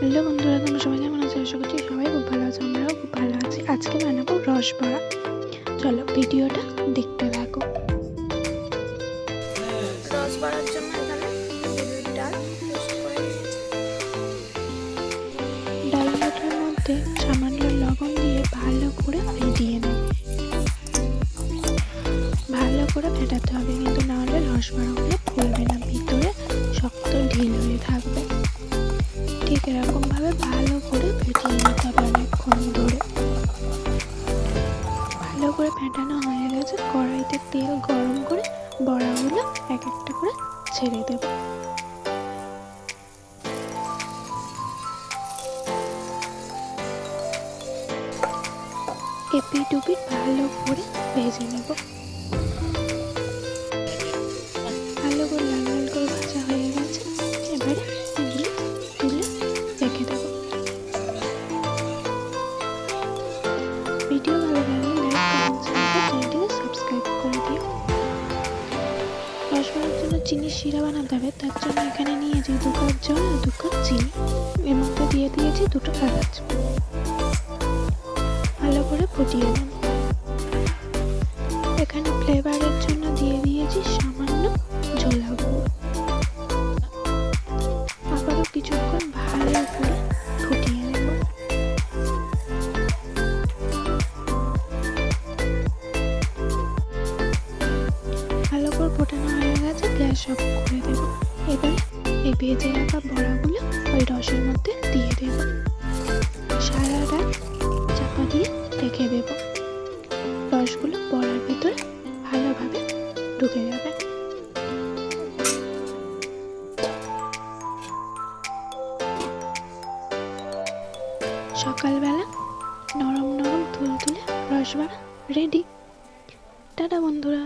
Hello বন্ধুরা, তোমরা সবাই কেমন আছো? আশা করছি সবাই খুব ভালো আছো, আমরাও খুব ভালো আছি। আজকে বানাবো রসবড়া। চলো ভিডিওটা দেখতে থাকো। রসবড়ার জন্য এখানে ডালটার মধ্যে সামান্য লবণ দিয়ে ভালো করে ফেটিয়ে নেবে। ভালো করে ফেটাতে হবে, কিন্তু না হলে রসবড়াগুলো ফুলবে না, ভিতরে শক্ত ঢিল হয়ে থাকবে। ঠিক এরকম ভাবে ভালো করে ফেটিয়ে নিতে হবে অনেকক্ষণ ধরে। ভালো করে ফেটানো হয়ে গেছে, কড়াইতে তেল গরম করে বড়াগুলো এক একটা করে ছেড়ে দেব। এপিট ওপিট ভালো করে ভেজে নেব। ভালো করে লাল লাল করে ভাজা হয়ে গেছে, এবারে এগুলো তুলে রেখে দেব। ভিডিও ভালো লাগলে লাইক, কমেন্ট, চ্যানেলটিকে সাবস্ক্রাইব করে দিও। রসবড়ার জন্য চিনির শিরা বানাতে হবে, তার জন্য এখানে নিয়েছি 2 কাপ জল আর 2 কাপ চিনি। এর মধ্যে দিয়ে দিয়েছি 2টো এলাচ। ভালো করে ফুটিয়ে নেব। এখানে ফ্লেভারের জন্য দিয়ে দিয়েছি সামান্য ছোলা গুঁড়ো। আবারও কিছুক্ষণ ভালো করে ফুটিয়ে নেব। ভালো করে ফোটানো হয়ে গেছে, গ্যাস অফ করে দেব। এবার এই ভেজে রাখা বড়াগুলো ওই রসের মধ্যে দিয়ে দেব। সারা রাত চাপা দিয়ে রেখে দেব। রসগুলো বড়ার ভিতরে ভালোভাবে ঢুকে যাবে। সকালবেলা নরম নরম তুলতুলে রসবড়া রেডি। টাটা বন্ধুরা।